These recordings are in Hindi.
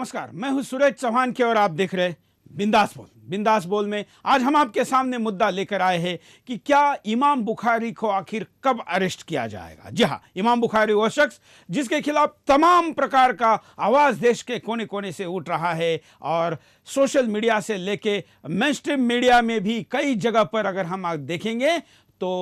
नमस्कार, मैं हूं सुरेश चौहान के और आप देख रहे बिंदास बोल। बिंदास बोल में आज हम आपके सामने मुद्दा लेकर आए हैं कि क्या इमाम बुखारी को आखिर कब अरेस्ट किया जाएगा। जी हां, इमाम बुखारी वो शख्स जिसके खिलाफ तमाम प्रकार का आवाज देश के कोने कोने से उठ रहा है और सोशल मीडिया से लेके मेनस्ट्रीम मीडिया में भी कई जगह पर अगर हम देखेंगे तो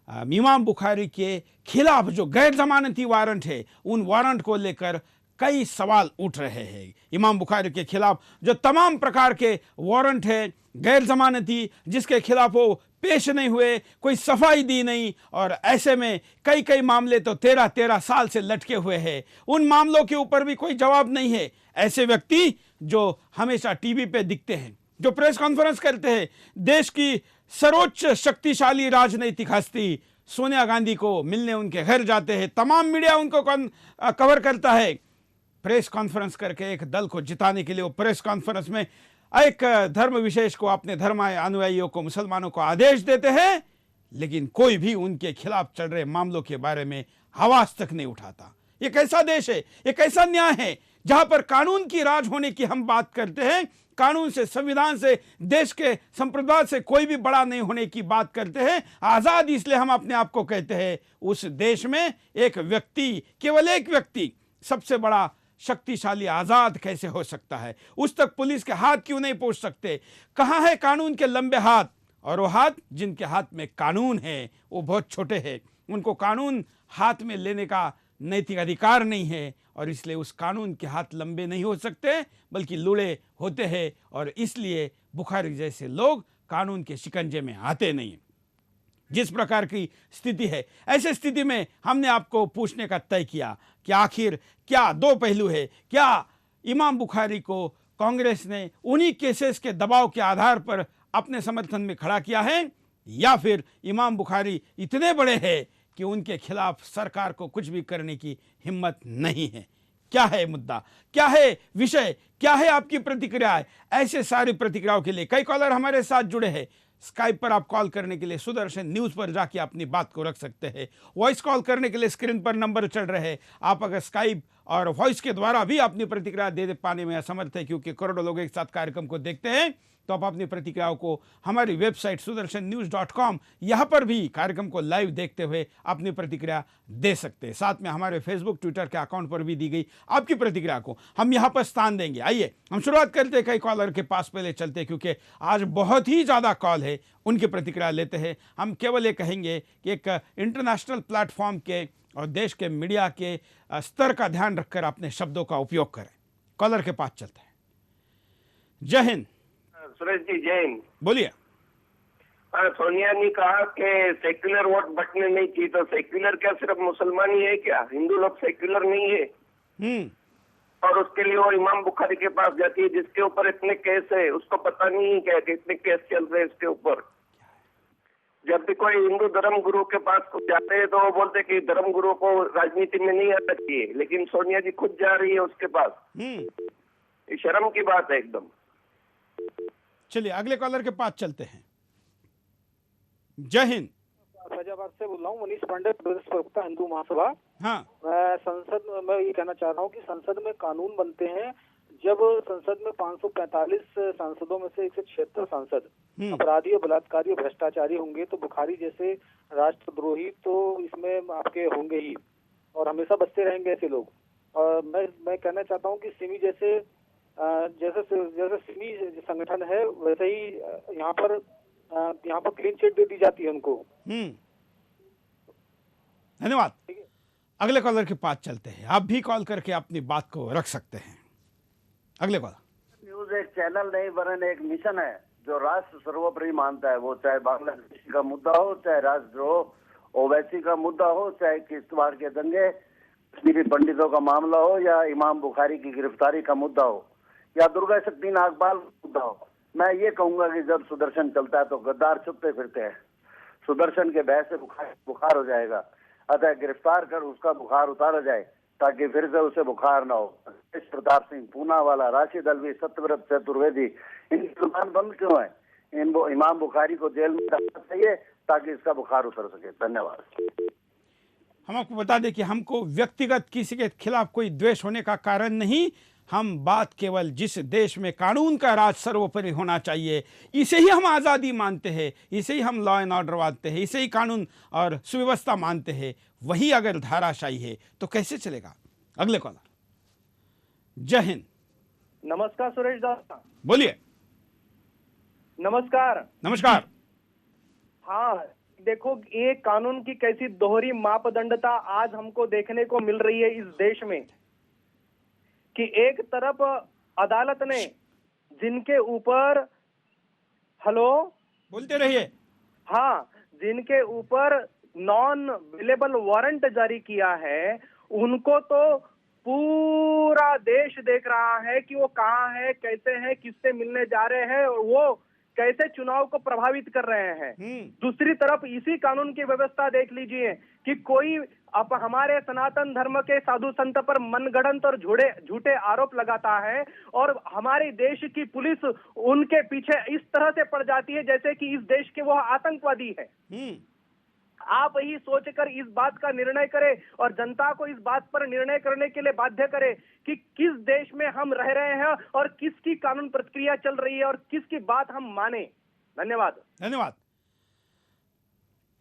इमाम बुखारी के खिलाफ जो गैर जमानती वारंट है उन वारंट को लेकर कई सवाल उठ रहे हैं। इमाम बुखारी के खिलाफ जो तमाम प्रकार के वारंट है गैर जमानती, जिसके खिलाफ वो पेश नहीं हुए, कोई सफाई दी नहीं और ऐसे में कई कई मामले तो 13-13 साल से लटके हुए हैं। उन मामलों के ऊपर भी कोई जवाब नहीं है। ऐसे व्यक्ति जो हमेशा टीवी पे दिखते हैं, जो प्रेस कॉन्फ्रेंस करते हैं, देश की सर्वोच्च शक्तिशाली राजनीतिक हस्ती सोनिया गांधी को मिलने उनके घर जाते हैं, तमाम मीडिया उनको कवर करता है। प्रेस कॉन्फ्रेंस करके एक दल को जिताने के लिए वो प्रेस कॉन्फ्रेंस में एक धर्म विशेष को, अपने धर्म अनुयायियों को, मुसलमानों को आदेश देते हैं, लेकिन कोई भी उनके खिलाफ चल रहे मामलों के बारे में आवाज तक नहीं उठाता। ये कैसा देश है, ये कैसा न्याय है जहां पर कानून की राज होने की हम बात करते हैं, कानून से, संविधान से, देश के संप्रदाय से कोई भी बड़ा नहीं होने की बात करते हैं। आजाद इसलिए हम अपने आप को कहते हैं। उस देश में एक व्यक्ति, केवल एक व्यक्ति सबसे बड़ा शक्तिशाली आजाद कैसे हो सकता है? उस तक पुलिस के हाथ क्यों नहीं पहुंच सकते? कहां है कानून के लंबे हाथ? और वो हाथ जिनके हाथ में कानून है वो बहुत छोटे हैं। उनको कानून हाथ में लेने का नैतिक अधिकार नहीं है और इसलिए उस कानून के हाथ लंबे नहीं हो सकते, बल्कि लूड़े होते हैं और इसलिए बुखारी जैसे लोग कानून के शिकंजे में आते नहीं। जिस प्रकार की स्थिति है, ऐसे स्थिति में हमने आपको पूछने का तय किया कि आखिर क्या दो पहलू है। क्या इमाम बुखारी को कांग्रेस ने उन्हीं केसेस के दबाव के आधार पर अपने समर्थन में खड़ा किया है, या फिर इमाम बुखारी इतने बड़े हैं कि उनके खिलाफ सरकार को कुछ भी करने की हिम्मत नहीं है? क्या है मुद्दा, क्या है विषय, क्या है आपकी प्रतिक्रिया? ऐसे सारी प्रतिक्रियाओं के लिए कई कॉलर हमारे साथ जुड़े हैं। स्काइप पर आप कॉल करने के लिए सुदर्शन न्यूज पर जाके अपनी बात को रख सकते हैं। वॉइस कॉल करने के लिए स्क्रीन पर नंबर चल रहे हैं। आप अगर स्काइप और वॉइस के द्वारा भी अपनी प्रतिक्रिया दे पाने में असमर्थ है, क्योंकि करोड़ों लोग एक साथ कार्यक्रम को देखते हैं, तो आप अपनी प्रतिक्रियाओं को हमारी वेबसाइट sudarshannews.com यहाँ पर भी कार्यक्रम को लाइव देखते हुए अपनी प्रतिक्रिया दे सकते हैं। साथ में हमारे फेसबुक, ट्विटर के अकाउंट पर भी दी गई आपकी प्रतिक्रिया को हम यहाँ पर स्थान देंगे। आइए हम शुरुआत करते हैं, कई कॉलर के पास पहले चलते हैं, क्योंकि आज बहुत ही ज़्यादा कॉल है, उनकी प्रतिक्रिया लेते हैं। हम केवल ये कहेंगे कि एक इंटरनेशनल प्लेटफॉर्म के और देश के मीडिया के स्तर का ध्यान रखकर अपने शब्दों का उपयोग करें। कॉलर के पास चलते हैं। जय हिंद। सुरेश जी जय हिंद। बोलिए। सोनिया ने कहा कि सेक्युलर वोट बटने नहीं चाहिए, तो सेक्युलर क्या सिर्फ मुसलमान ही है क्या? हिंदू लोग सेक्युलर नहीं है? और उसके लिए वो इमाम बुखारी के पास जाती है जिसके ऊपर इतने केस है, उसको पता नहीं है क्या कि इतने केस चल रहे हैं इसके ऊपर। जब भी कोई हिंदू धर्म गुरु के पास कुछ जाते हैं तो वो बोलते कि धर्म गुरु को राजनीति में नहीं आना चाहिए, लेकिन सोनिया जी खुद जा रही है उसके पास। ये शर्म की बात है एकदम। चलिए अगले कॉलर के पास चलते हैं। जय हिंद। फैजाबाद से बोल रहा हूँ, मनीष पांडे, प्रदेश प्रवक्ता हिंदू महासभा। हाँ, मैं संसद में ये कहना चाह रहा हूँ कि संसद में कानून बनते हैं जब संसद में 545 सांसदों में से 176 सांसद अपराधी और बलात्कारी और भ्रष्टाचारी होंगे, तो बुखारी जैसे राष्ट्रद्रोही तो इसमें आपके होंगे ही और हमेशा बचते रहेंगे ऐसे लोग। और मैं कहना चाहता हूँ कि सिमी जैसे सिमी संगठन है, वैसे ही यहाँ पर क्लीन चिट दे दी जाती है उनको। धन्यवाद। अगले कॉलर के पास चलते हैं। आप भी कॉल करके अपनी बात को रख सकते हैं। अगले कॉलर। न्यूज एक चैनल नहीं वरन एक मिशन है जो राष्ट्र सर्वोपरि मानता है। वो चाहे बांग्लादेश का मुद्दा हो, चाहे राष्ट्रद्रोह ओवैसी का मुद्दा हो, चाहे किश्तवाड़ के दंगे, कश्मीरी पंडितों का मामला हो, या इमाम बुखारी की गिरफ्तारी का मुद्दा हो, या दुर्गा शक्ति नागपाल का मुद्दा हो। मैं ये कहूंगा कि जब सुदर्शन चलता है तो गद्दार छुपते फिरते हैं। सुदर्शन के भय से बुखार हो जाएगा, अतः गिरफ्तार कर उसका बुखार उतारा जाए ताकि फिर से उसे बुखार ना हो। प्रताप सिंह पूनावाला, राशिद अलवी, सत्यव्रत चतुर्वेदी, इनकी जुबान बंद क्यों है? इमाम बुखारी को जेल में डालना चाहिए ताकि इसका बुखार उतर सके। धन्यवाद। हम आपको बता दें कि हमको व्यक्तिगत किसी के खिलाफ कोई द्वेष होने का कारण नहीं, हम बात केवल जिस देश में कानून का राज सर्वोपरि होना चाहिए, इसे ही हम आज़ादी मानते हैं, इसे ही हम लॉ एंड ऑर्डर मानते हैं, इसे ही कानून और सुव्यवस्था मानते हैं, वही अगर धाराशाही है तो कैसे चलेगा। अगले कॉलर। जय हिंद। नमस्कार सुरेश दादा। बोलिए। नमस्कार। नमस्कार। हाँ, देखो ये कानून की कैसी दोहरी मापदंडता आज हमको देखने को मिल रही है इस देश में, कि एक तरफ अदालत ने जिनके ऊपर, हेलो बोलते रहिए। हाँ, जिनके ऊपर नॉन अवेलेबल वारंट जारी किया है, उनको तो पूरा देश देख रहा है कि वो कहाँ है, कैसे है, किससे मिलने जा रहे हैं और वो कैसे चुनाव को प्रभावित कर रहे हैं। दूसरी तरफ इसी कानून की व्यवस्था देख लीजिए कि कोई अब हमारे सनातन धर्म के साधु संत पर मनगढ़ंत और झूठे आरोप लगाता है और हमारे देश की पुलिस उनके पीछे इस तरह से पड़ जाती है जैसे कि इस देश के वो आतंकवादी है। आप ही सोचकर इस बात का निर्णय करें और जनता को इस बात पर निर्णय करने के लिए बाध्य करें कि किस देश में हम रह रहे हैं और किसकी कानून प्रक्रिया चल रही है और किसकी बात हम माने। धन्यवाद। धन्यवाद।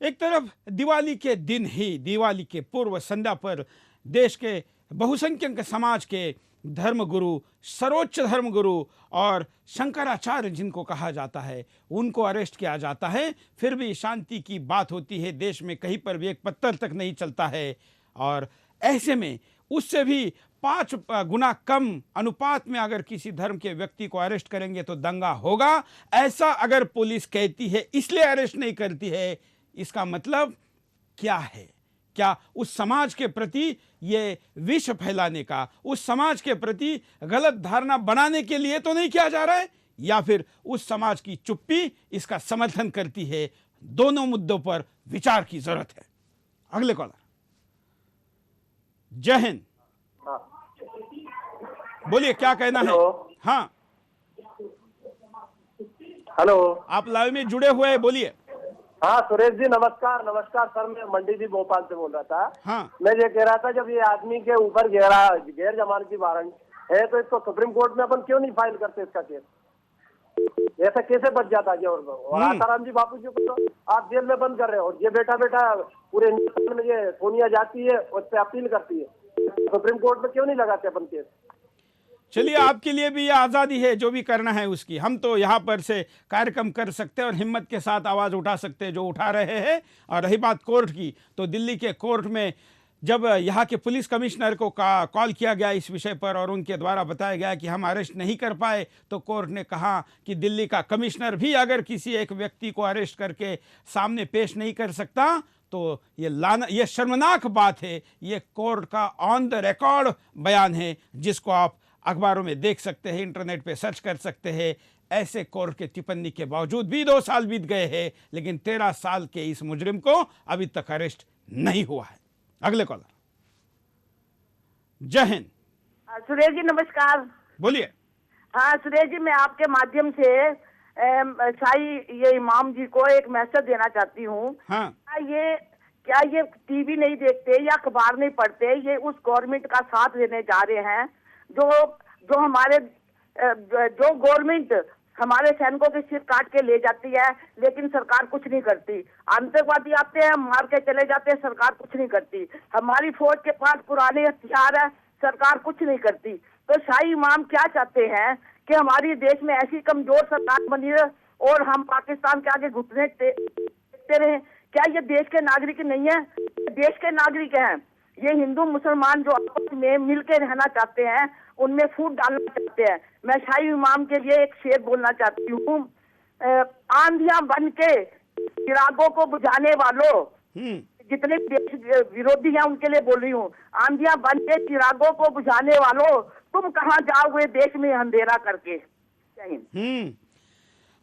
एक तरफ दिवाली के दिन ही, दिवाली के पूर्व संध्या पर देश के बहुसंख्यक समाज के धर्मगुरु, सर्वोच्च धर्मगुरु और शंकराचार्य जिनको कहा जाता है, उनको अरेस्ट किया जाता है। फिर भी शांति की बात होती है, देश में कहीं पर भी एक पत्थर तक नहीं चलता है। और ऐसे में उससे भी 5 गुना कम अनुपात में अगर किसी धर्म के व्यक्ति को अरेस्ट करेंगे तो दंगा होगा, ऐसा अगर पुलिस कहती है, इसलिए अरेस्ट नहीं करती है, इसका मतलब क्या है? क्या उस समाज के प्रति ये विष फैलाने का, उस समाज के प्रति गलत धारणा बनाने के लिए तो नहीं किया जा रहा है, या फिर उस समाज की चुप्पी इसका समर्थन करती है? दोनों मुद्दों पर विचार की जरूरत है। अगले कॉलर। जय हिंद। बोलिए, क्या कहना है? हाँ, हेलो, आप लाइव में जुड़े हुए हैं, बोलिए। हाँ सुरेश जी, नमस्कार। नमस्कार सर, मैं मंडी जी भोपाल से बोल रहा था। हाँ, मैं ये कह रहा था, जब ये आदमी के ऊपर गैर जमानती वारंट है तो इसको सुप्रीम कोर्ट में अपन क्यों नहीं फाइल करते इसका केस? ऐसा कैसे बच जाता है? और आसाराम जी बापू जी को तो आप जेल में बंद कर रहे हो और ये बेटा पूरे हिंदुस्तान में ये सोनिया जाती है, उस पर अपील करती है, सुप्रीम कोर्ट में क्यों नहीं लगाते अपन केस? चलिए, आपके लिए भी ये आज़ादी है, जो भी करना है उसकी। हम तो यहाँ पर से कार्यक्रम कर सकते हैं और हिम्मत के साथ आवाज़ उठा सकते हैं, जो उठा रहे हैं। और रही बात कोर्ट की, तो दिल्ली के कोर्ट में जब यहाँ के पुलिस कमिश्नर को कॉल किया गया इस विषय पर और उनके द्वारा बताया गया कि हम अरेस्ट नहीं कर पाए, तो कोर्ट ने कहा कि दिल्ली का कमिश्नर भी अगर किसी एक व्यक्ति को अरेस्ट करके सामने पेश नहीं कर सकता तो ये शर्मनाक बात है। ये कोर्ट का ऑन द रिकॉर्ड बयान है, जिसको आप अखबारों में देख सकते हैं, इंटरनेट पे सर्च कर सकते हैं। ऐसे कोर्ट के टिप्पणी के बावजूद भी 2 साल बीत गए हैं, लेकिन 13 साल के इस मुजरिम को अभी तक अरेस्ट नहीं हुआ है। अगले कॉलर। जय हिंद। सुरेश जी नमस्कार। बोलिए। हाँ सुरेश जी, मैं आपके माध्यम से शाही ये इमाम जी को एक मैसेज देना चाहती हूँ। हाँ। क्या ये टीवी नहीं देखते या अखबार नहीं पढ़ते? ये उस गवर्नमेंट का साथ देने जा रहे हैं जो हमारे जो गवर्नमेंट हमारे सैनिकों के सिर काट के ले जाती है, लेकिन सरकार कुछ नहीं करती। आतंकवादी आते हैं, मार के चले जाते हैं, सरकार कुछ नहीं करती। हमारी फौज के पास पुराने हथियार है, सरकार कुछ नहीं करती। तो शाही इमाम क्या चाहते हैं कि हमारी देश में ऐसी कमजोर सरकार बनी है और हम पाकिस्तान के आगे घुटने टेकते रहे? क्या ये देश के नागरिक नहीं है? देश के नागरिक हैं। ये हिंदू मुसलमान जो आपस में मिलकर रहना चाहते हैं, उनमें फूट डालना चाहते हैं। मैं शाही इमाम के लिए एक शेर बोलना चाहती हूँ। आंधियां बन के चिरागों को बुझाने वालों, जितने देश विरोधी हैं उनके लिए बोल रही हूँ, आंधियां बन के चिरागों को बुझाने वालों, तुम कहाँ जाओगे देश में अंधेरा करके? जय हिंद।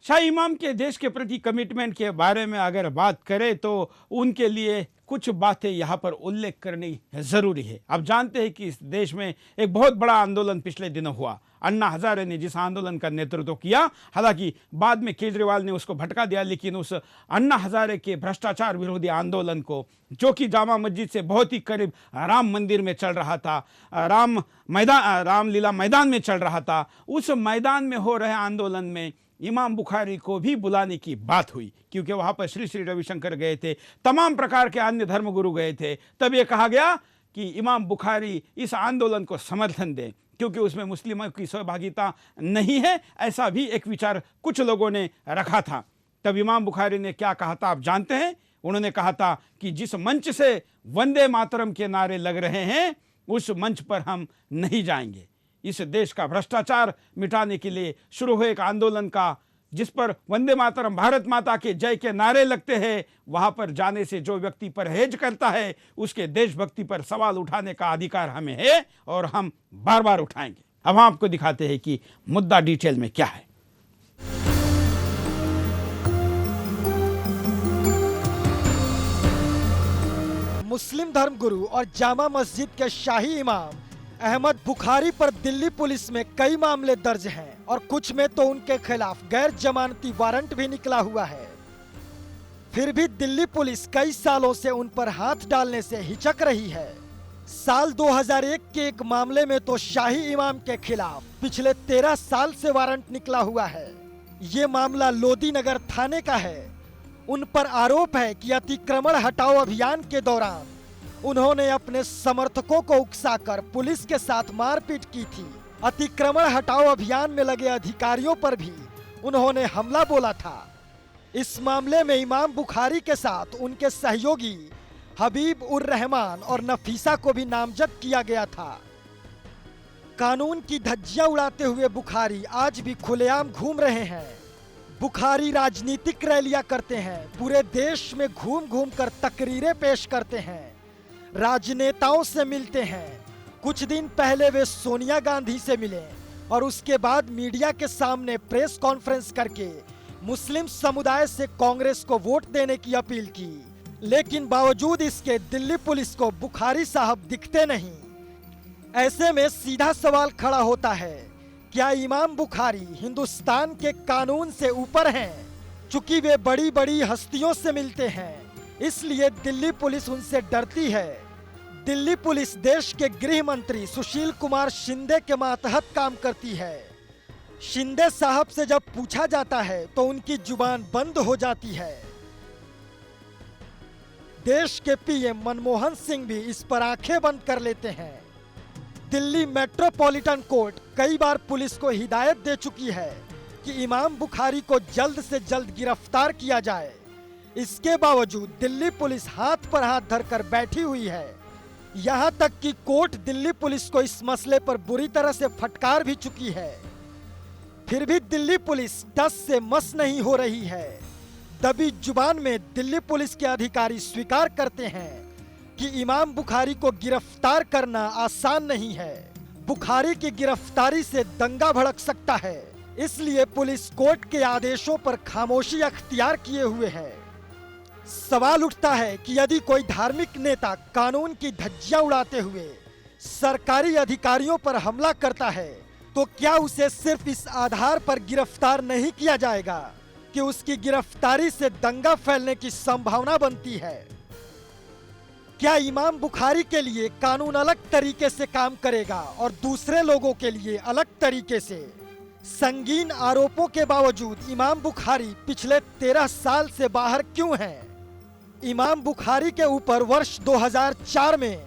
शाही इमाम के देश के प्रति कमिटमेंट के बारे में अगर बात करें तो उनके लिए कुछ बातें यहाँ पर उल्लेख करनी ज़रूरी है। आप जानते हैं कि इस देश में एक बहुत बड़ा आंदोलन पिछले दिनों हुआ। अन्ना हजारे ने जिस आंदोलन का नेतृत्व किया, हालांकि बाद में केजरीवाल ने उसको भटका दिया, लेकिन उस अन्ना हजारे के भ्रष्टाचार विरोधी आंदोलन को, जो कि जामा मस्जिद से बहुत ही करीब राम मंदिर में चल रहा था, रामलीला मैदान में चल रहा था, उस मैदान में हो रहे आंदोलन में इमाम बुखारी को भी बुलाने की बात हुई, क्योंकि वहां पर श्री श्री रविशंकर गए थे, तमाम प्रकार के अन्य धर्मगुरु गए थे। तब ये कहा गया कि इमाम बुखारी इस आंदोलन को समर्थन दें, क्योंकि उसमें मुस्लिमों की सहभागिता नहीं है, ऐसा भी एक विचार कुछ लोगों ने रखा था। तब इमाम बुखारी ने क्या कहा था आप जानते हैं? उन्होंने कहा था कि जिस मंच से वंदे मातरम के नारे लग रहे हैं, उस मंच पर हम नहीं जाएंगे। इस देश का भ्रष्टाचार मिटाने के लिए शुरू हुए एक आंदोलन का, जिस पर वंदे मातरम, भारत माता के जय के नारे लगते हैं, वहां पर जाने से जो व्यक्ति परहेज करता है, उसके देशभक्ति पर सवाल उठाने का अधिकार हमें है और हम बार बार उठाएंगे। अब हम आपको दिखाते हैं कि मुद्दा डिटेल में क्या है। मुस्लिम धर्मगुरु और जामा मस्जिद के शाही इमाम अहमद बुखारी पर दिल्ली पुलिस में कई मामले दर्ज हैं और कुछ में तो उनके खिलाफ गैर जमानती वारंट भी निकला हुआ है। फिर भी दिल्ली पुलिस कई सालों से उन पर हाथ डालने से हिचक रही है। साल 2001 के एक मामले में तो शाही इमाम के खिलाफ पिछले 13 साल से वारंट निकला हुआ है। ये मामला लोधी नगर थाने का है। उन पर आरोप है कि अतिक्रमण हटाओ अभियान के दौरान उन्होंने अपने समर्थकों को उकसाकर पुलिस के साथ मारपीट की थी। अतिक्रमण हटाओ अभियान में लगे अधिकारियों पर भी उन्होंने हमला बोला था। इस मामले में इमाम बुखारी के साथ उनके सहयोगी हबीब उर रहमान और नफीसा को भी नामजद किया गया था। कानून की धज्जियां उड़ाते हुए बुखारी आज भी खुलेआम घूम रहे हैं। बुखारी राजनीतिक रैलियां करते हैं, पूरे देश में घूम घूम कर तकरीरें पेश करते हैं, राजनेताओं से मिलते हैं। कुछ दिन पहले वे सोनिया गांधी से मिले और उसके बाद मीडिया के सामने प्रेस कॉन्फ्रेंस करके मुस्लिम समुदाय से कांग्रेस को वोट देने की अपील की। लेकिन बावजूद इसके दिल्ली पुलिस को बुखारी साहब दिखते नहीं। ऐसे में सीधा सवाल खड़ा होता है, क्या इमाम बुखारी हिंदुस्तान के कानून से ऊपर हैं? चूंकि वे बड़ी बड़ी हस्तियों से मिलते हैं, इसलिए दिल्ली पुलिस उनसे डरती है। दिल्ली पुलिस देश के गृह मंत्री सुशील कुमार शिंदे के मातहत काम करती है। शिंदे साहब से जब पूछा जाता है तो उनकी जुबान बंद हो जाती है। देश के पीएम मनमोहन सिंह भी इस पर आंखें बंद कर लेते हैं। दिल्ली मेट्रोपॉलिटन कोर्ट कई बार पुलिस को हिदायत दे चुकी है कि इमाम बुखारी को जल्द से जल्द गिरफ्तार किया जाए। इसके बावजूद दिल्ली पुलिस हाथ पर हाथ धरकर बैठी हुई है। यहां तक कि कोर्ट दिल्ली पुलिस को इस मसले पर बुरी तरह से फटकार भी चुकी है। फिर भी दिल्ली पुलिस टस से मस नहीं हो रही है। दबी जुबान में दिल्ली पुलिस के अधिकारी स्वीकार करते हैं कि इमाम बुखारी को गिरफ्तार करना आसान नहीं है। बुखारी की गिरफ्तारी से दंगा भड़क सकता है, इसलिए पुलिस कोर्ट के आदेशों पर खामोशी अख्तियार किए हुए है। सवाल उठता है कि यदि कोई धार्मिक नेता कानून की धज्जियां उड़ाते हुए सरकारी अधिकारियों पर हमला करता है, तो क्या उसे सिर्फ इस आधार पर गिरफ्तार नहीं किया जाएगा कि उसकी गिरफ्तारी से दंगा फैलने की संभावना बनती है? क्या इमाम बुखारी के लिए कानून अलग तरीके से काम करेगा और दूसरे लोगों के लिए अलग तरीके से? संगीन आरोपों के बावजूद इमाम बुखारी पिछले 13 साल से बाहर क्यों हैं? इमाम बुखारी के ऊपर वर्ष 2004 में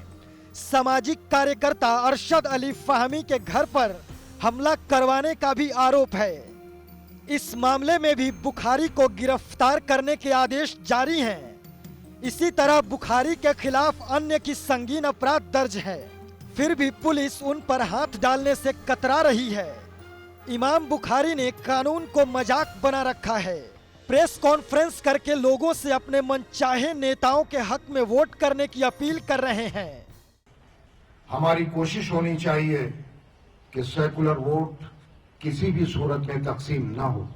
सामाजिक कार्यकर्ता अरशद अली फाहमी के घर पर हमला करवाने का भी आरोप है। इस मामले में भी बुखारी को गिरफ्तार करने के आदेश जारी हैं। इसी तरह बुखारी के खिलाफ अन्य की संगीन अपराध दर्ज है, फिर भी पुलिस उन पर हाथ डालने से कतरा रही है। इमाम बुखारी ने कानून को मजाक बना रखा है। प्रेस कॉन्फ्रेंस करके लोगों से अपने मनचाहे नेताओं के हक में वोट करने की अपील कर रहे हैं। हमारी कोशिश होनी चाहिए कि सेकुलर वोट किसी भी सूरत में तकसीम ना हो।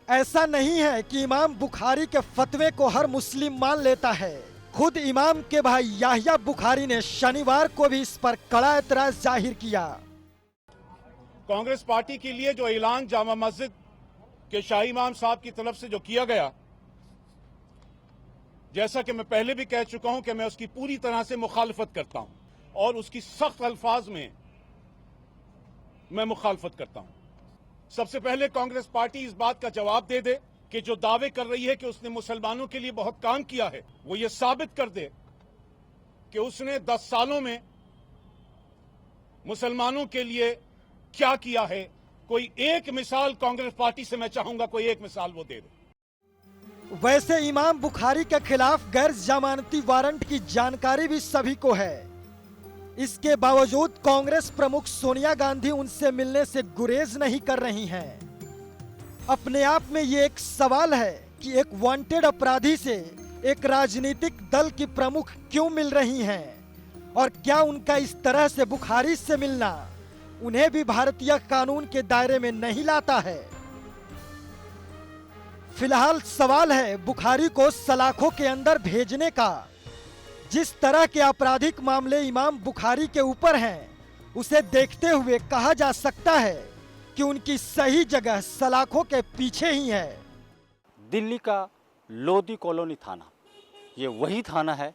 ऐसा नहीं है कि इमाम बुखारी के फतवे को हर मुस्लिम मान लेता है। खुद इमाम के भाई याहिया बुखारी ने शनिवार को भी इस पर कड़ा एतराज जाहिर किया। कांग्रेस पार्टी के लिए जो ऐलान जामा मस्जिद के शाही इमाम साहब की तरफ से जो किया गया, जैसा कि मैं पहले भी कह चुका हूं कि मैं उसकी पूरी तरह से मुखालफत करता हूं और उसकी सख्त अल्फाज में मैं मुखालफत करता हूं। सबसे पहले कांग्रेस पार्टी इस बात का जवाब दे दे कि जो दावे कर रही है कि उसने मुसलमानों के लिए बहुत काम किया है, वो ये साबित कर दे कि उसने 10 सालों में मुसलमानों के लिए क्या किया है। कोई एक मिसाल कांग्रेस पार्टी से मैं चाहूंगा कोई एक मिसाल वो दे दे। वैसे इमाम बुखारी के खिलाफ गैर जमानती वारंट की जानकारी भी सभी को है। इसके बावजूद कांग्रेस प्रमुख सोनिया गांधी उनसे मिलने से गुरेज नहीं कर रही हैं। अपने आप में ये एक सवाल है कि एक वांटेड अपराधी से एक राजनीतिक दल की प्रमुख क्यों मिल रही हैं और क्या उनका इस तरह से बुखारी से मिलना उन्हें भी भारतीय कानून के दायरे में नहीं लाता है। फिलहाल सवाल है बुखारी को सलाखों के अंदर भेजने का। जिस तरह के आपराधिक मामले इमाम बुखारी के ऊपर हैं, उसे देखते हुए कहा जा सकता है कि उनकी सही जगह सलाखों के पीछे ही है। दिल्ली का लोधी कॉलोनी थाना, ये वही थाना है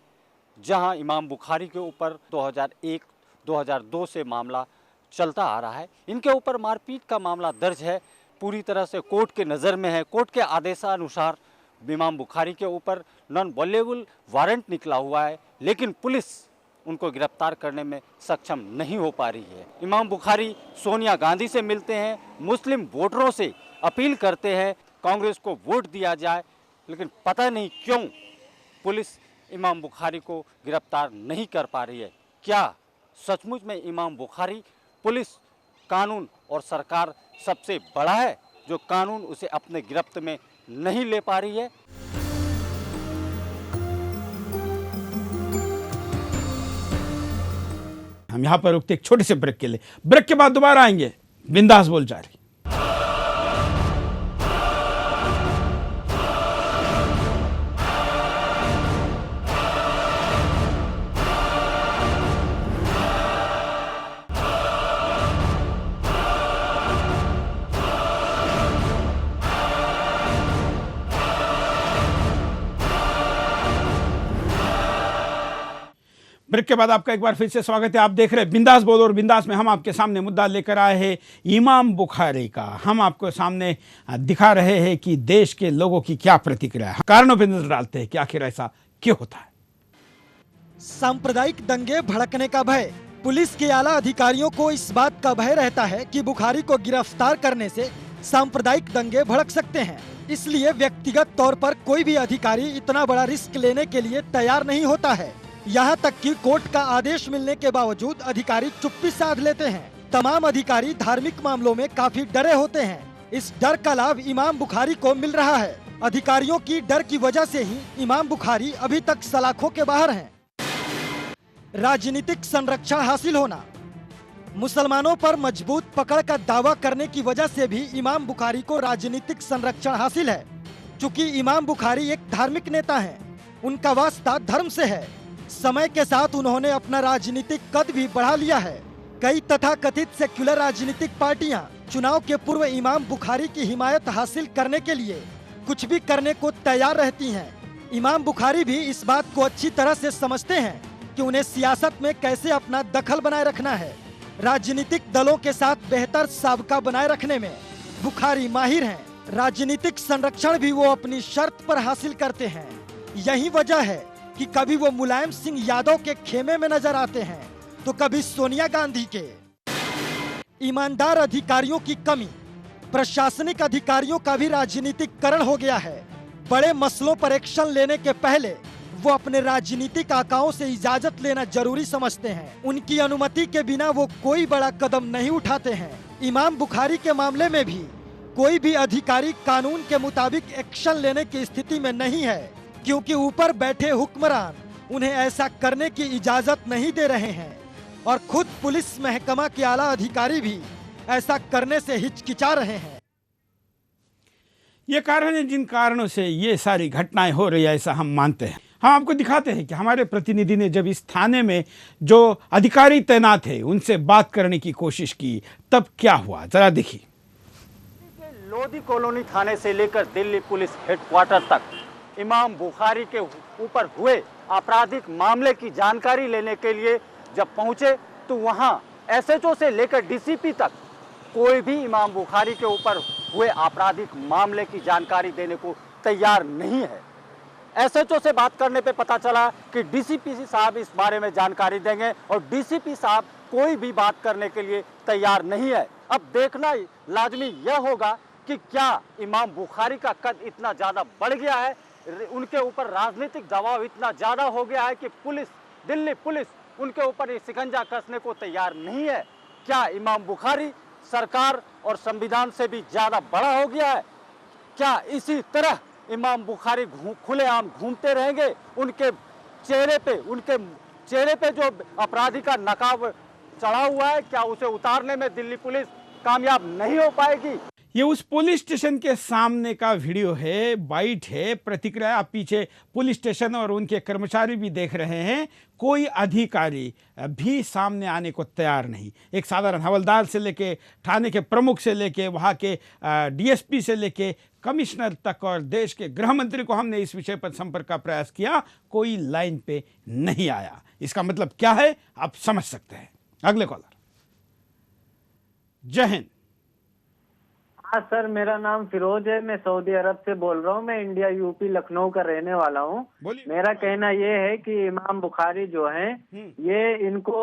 जहां इमाम बुखारी के ऊपर 2001-2002 से मामला चलता आ रहा है। इनके ऊपर मारपीट का मामला दर्ज है, पूरी तरह से कोर्ट के नज़र में है। कोर्ट के आदेशानुसार इमाम बुखारी के ऊपर नॉन वॉल्युबल वारंट निकला हुआ है, लेकिन पुलिस उनको गिरफ्तार करने में सक्षम नहीं हो पा रही है। इमाम बुखारी सोनिया गांधी से मिलते हैं, मुस्लिम वोटरों से अपील करते हैं कांग्रेस को वोट दिया जाए, लेकिन पता नहीं क्यों पुलिस इमाम बुखारी को गिरफ्तार नहीं कर पा रही है। क्या सचमुच में इमाम बुखारी, पुलिस, कानून और सरकार सबसे बड़ा है जो कानून उसे अपने गिरफ्त में नहीं ले पा रही है? हम यहां पर रुकते एक छोटे से ब्रेक के लिए। ब्रेक के बाद दोबारा आएंगे, बिंदास बोल जारी। ब्रेक के बाद आपका एक बार फिर से स्वागत है। आप देख रहे हैं बिंदास बोल, और बिंदास में हम आपके सामने मुद्दा लेकर आए हैं इमाम बुखारी का। हम आपको सामने दिखा रहे हैं कि देश के लोगों की क्या प्रतिक्रिया है, कारणों पर नजर डालते हैं कि आखिर ऐसा क्यों होता है। सांप्रदायिक दंगे भड़कने का भय। पुलिस के आला अधिकारियों को इस बात का भय रहता है कि बुखारी को गिरफ्तार करने से सांप्रदायिक दंगे भड़क सकते हैं, इसलिए व्यक्तिगत तौर पर कोई भी अधिकारी इतना बड़ा रिस्क लेने के लिए तैयार नहीं होता है। यहाँ तक कि कोर्ट का आदेश मिलने के बावजूद अधिकारी चुप्पी साध लेते हैं। तमाम अधिकारी धार्मिक मामलों में काफी डरे होते हैं। इस डर का लाभ इमाम बुखारी को मिल रहा है। अधिकारियों की डर की वजह से ही इमाम बुखारी अभी तक सलाखों के बाहर हैं। राजनीतिक संरक्षण हासिल होना। मुसलमानों पर मजबूत पकड़ का दावा करने की वजह से भी इमाम बुखारी को राजनीतिक संरक्षण हासिल है। चूँकि इमाम बुखारी एक धार्मिक नेता है, उनका वास्ता धर्म से है। समय के साथ उन्होंने अपना राजनीतिक कद भी बढ़ा लिया है। कई तथाकथित सेक्युलर राजनीतिक पार्टियां चुनाव के पूर्व इमाम बुखारी की हिमायत हासिल करने के लिए कुछ भी करने को तैयार रहती हैं। इमाम बुखारी भी इस बात को अच्छी तरह से समझते हैं कि उन्हें सियासत में कैसे अपना दखल बनाए रखना है। राजनीतिक दलों के साथ बेहतर साबका बनाए रखने में बुखारी माहिर हैं। राजनीतिक संरक्षण भी वो अपनी शर्त पर हासिल करते हैं। यही वजह है कि कभी वो मुलायम सिंह यादव के खेमे में नजर आते हैं तो कभी सोनिया गांधी के। ईमानदार अधिकारियों की कमी। प्रशासनिक अधिकारियों का भी राजनीतिकरण हो गया है। बड़े मसलों पर एक्शन लेने के पहले वो अपने राजनीतिक आकाओं से इजाजत लेना जरूरी समझते हैं। उनकी अनुमति के बिना वो कोई बड़ा कदम नहीं उठाते हैं। इमाम बुखारी के मामले में भी कोई भी अधिकारी कानून के मुताबिक एक्शन लेने की स्थिति में नहीं है, क्योंकि ऊपर बैठे हुक्मरान उन्हें ऐसा करने की इजाजत नहीं दे रहे हैं और खुद पुलिस महकमा के आला अधिकारी भी ऐसा करने से हिचकिचा रहे हैं। ये कारण है जिन कारणों से ये सारी घटनाएं हो रही है, ऐसा हम मानते हैं। हम आपको दिखाते हैं कि हमारे प्रतिनिधि ने जब इस थाने में जो अधिकारी तैनात है उनसे बात करने की कोशिश की तब क्या हुआ, जरा देखिए। लोधी कॉलोनी थाने से लेकर दिल्ली पुलिस हेडक्वार्टर तक इमाम बुखारी के ऊपर हुए आपराधिक मामले की जानकारी लेने के लिए जब पहुंचे तो वहां एसएचओ से लेकर डीसीपी तक कोई भी इमाम बुखारी के ऊपर हुए आपराधिक मामले की जानकारी देने को तैयार नहीं है। एसएचओ से बात करने पे पता चला कि डीसीपी साहब इस बारे में जानकारी देंगे और डीसीपी साहब कोई भी बात करने के लिए तैयार नहीं है। अब देखना लाजमी यह होगा कि क्या इमाम बुखारी का कद इतना ज़्यादा बढ़ गया है, उनके ऊपर राजनीतिक दबाव इतना ज़्यादा हो गया है कि पुलिस, दिल्ली पुलिस उनके ऊपर शिकंजा कसने को तैयार नहीं है। क्या इमाम बुखारी सरकार और संविधान से भी ज़्यादा बड़ा हो गया है? क्या इसी तरह इमाम बुखारी खुलेआम घूमते रहेंगे? उनके चेहरे पे जो अपराधी का नकाब चढ़ा हुआ है, क्या उसे उतारने में दिल्ली पुलिस कामयाब नहीं हो पाएगी? ये उस पुलिस स्टेशन के सामने का वीडियो है, बाइट है, प्रतिक्रिया आप पीछे पुलिस स्टेशन और उनके कर्मचारी भी देख रहे हैं। कोई अधिकारी भी सामने आने को तैयार नहीं। एक साधारण हवलदार से लेके थाने के प्रमुख से लेके वहाँ के डीएसपी से लेके कमिश्नर तक और देश के गृह मंत्री को हमने इस विषय पर संपर्क का प्रयास किया, कोई लाइन पे नहीं आया। इसका मतलब क्या है आप समझ सकते हैं। अगले कॉलर। जय हिंद। हाँ सर, मेरा नाम फिरोज है, मैं सऊदी अरब से बोल रहा हूँ। मैं इंडिया यूपी लखनऊ का रहने वाला हूँ। मेरा कहना ये है कि इमाम बुखारी जो हैं, ये इनको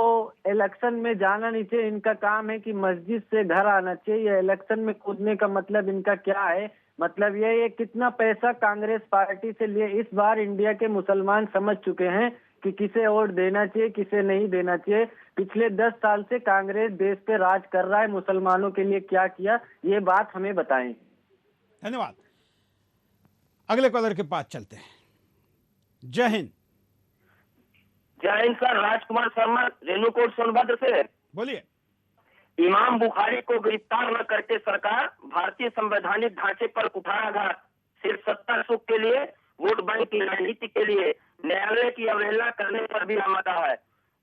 इलेक्शन में जाना नहीं चाहिए। इनका काम है कि मस्जिद से घर आना चाहिए। ये इलेक्शन में कूदने का मतलब इनका क्या है? मतलब ये कितना पैसा कांग्रेस पार्टी से लिए। इस बार इंडिया के मुसलमान समझ चुके हैं कि किसे वोट देना चाहिए, किसे नहीं देना चाहिए। पिछले 10 साल से कांग्रेस देश पे राज कर रहा है, मुसलमानों के लिए क्या किया ये बात हमें बताएं। धन्यवाद। अगले कॉलर के पास चलते हैं। जय हिंद। जय हिंद सर, राजकुमार शर्मा रेणुकोट सोनभद्र से। बोलिए। इमाम बुखारी को गिरफ्तार न करके सरकार भारतीय संवैधानिक ढांचे पर कुठाराघात, सिर्फ सत्ता सुख के लिए, वोट बैंक की राजनीति के लिए न्यायालय की अवहेलना करने पर भी आमदा है।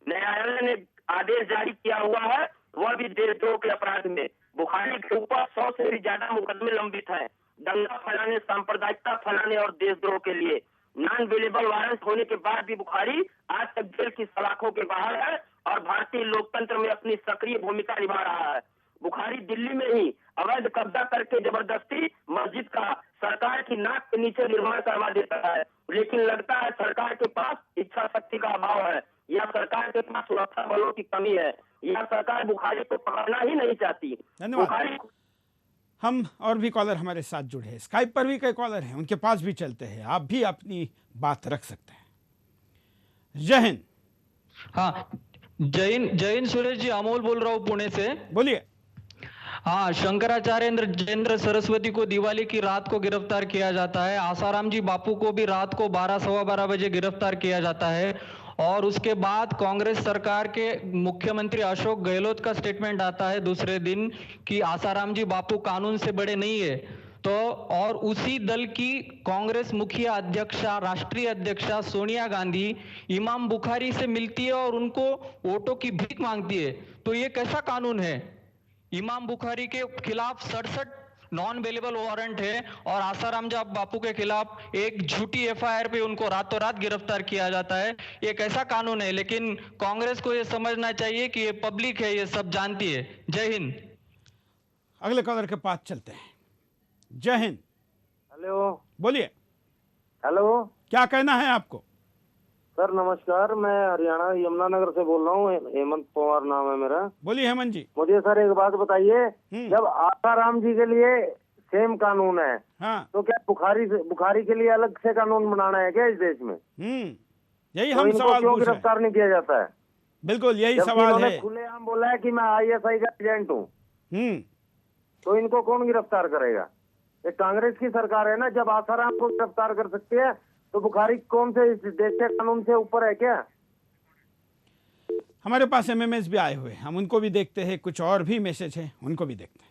न्यायालय ने आदेश जारी किया हुआ है, वह भी देशद्रोह के अपराध में। बुखारी के ऊपर 100 से भी ज्यादा मुकदमे लंबित हैं, दंगा फैलाने, सांप्रदायिकता फैलाने और देशद्रोह के लिए। नॉन अवेलेबल वारंट होने के बाद भी बुखारी आज तक जेल की सलाखों के बाहर है और भारतीय लोकतंत्र में अपनी सक्रिय भूमिका निभा रहा है। बुखारी दिल्ली में ही अवैध कब्जा करके जबरदस्ती मस्जिद का सरकार की नाक के नीचे निर्माण करवा देता है, लेकिन लगता है सरकार के पास इच्छा शक्ति का अभाव है या सरकार के पास सुरक्षा बलों की कमी है या सरकार बुखारी को पकड़ना ही नहीं चाहती। धन्यवाद। हम और भी कॉलर हमारे साथ जुड़े हैं, स्काइप पर भी कई कॉलर हैं, उनके पास भी चलते हैं। आप भी अपनी बात रख सकते हैं। जय हिंद। हाँ, जय हिंद सुरेश जी, अमोल बोल रहा हूँ पुणे से। बोलिए। हाँ, शंकराचार्य जयेंद्र सरस्वती को दिवाली की रात को गिरफ्तार किया जाता है। आसाराम जी बापू को भी रात को 12 सवा 12 बजे गिरफ्तार किया जाता है और उसके बाद कांग्रेस सरकार के मुख्यमंत्री अशोक गहलोत का स्टेटमेंट आता है दूसरे दिन कि आसाराम जी बापू कानून से बड़े नहीं है। तो और उसी दल की कांग्रेस मुखिया अध्यक्षा, राष्ट्रीय अध्यक्षा सोनिया गांधी इमाम बुखारी से मिलती है और उनको वोटों की भीख मांगती है। तो ये कैसा कानून है? इमाम बुखारी के खिलाफ 67 नॉन अवेलेबल वारंट है और आसाराम जी बापू के खिलाफ एक झूठी एफआईआर पे उनको रातों रात गिरफ्तार किया जाता है। ये कैसा कानून है? लेकिन कांग्रेस को ये समझना चाहिए कि ये पब्लिक है, ये सब जानती है। जय हिंद। अगले कॉलर के पास चलते हैं। जय हिंद। हेलो। बोलिए। हेलो, क्या कहना है आपको? सर नमस्कार, मैं हरियाणा यमुनानगर से बोल रहा हूँ। हेमंत पवार नाम है मेरा। बोलिए हेमंत जी। मुझे सर एक बात बताइए, जब आसाराम जी के लिए सेम कानून है, हाँ, तो क्या बुखारी के लिए अलग से कानून बनाना है क्या इस देश में? यही तो हम सवाल क्यों पूछ रहे हैं। गिरफ्तार नहीं किया जाता है? बिल्कुल यही सवाल है। खुलेआम बोला है कि मैं ISI का एजेंट हूँ, तो इनको कौन गिरफ्तार करेगा? ये कांग्रेस की सरकार है ना, जब आसाराम को गिरफ्तार कर सकती है तो बुखारी कौन से इस देश के कानून से ऊपर है क्या? हमारे पास MMS भी आए हुए हैं, हम उनको भी देखते हैं। कुछ और भी मैसेज है, उनको भी देखते हैं।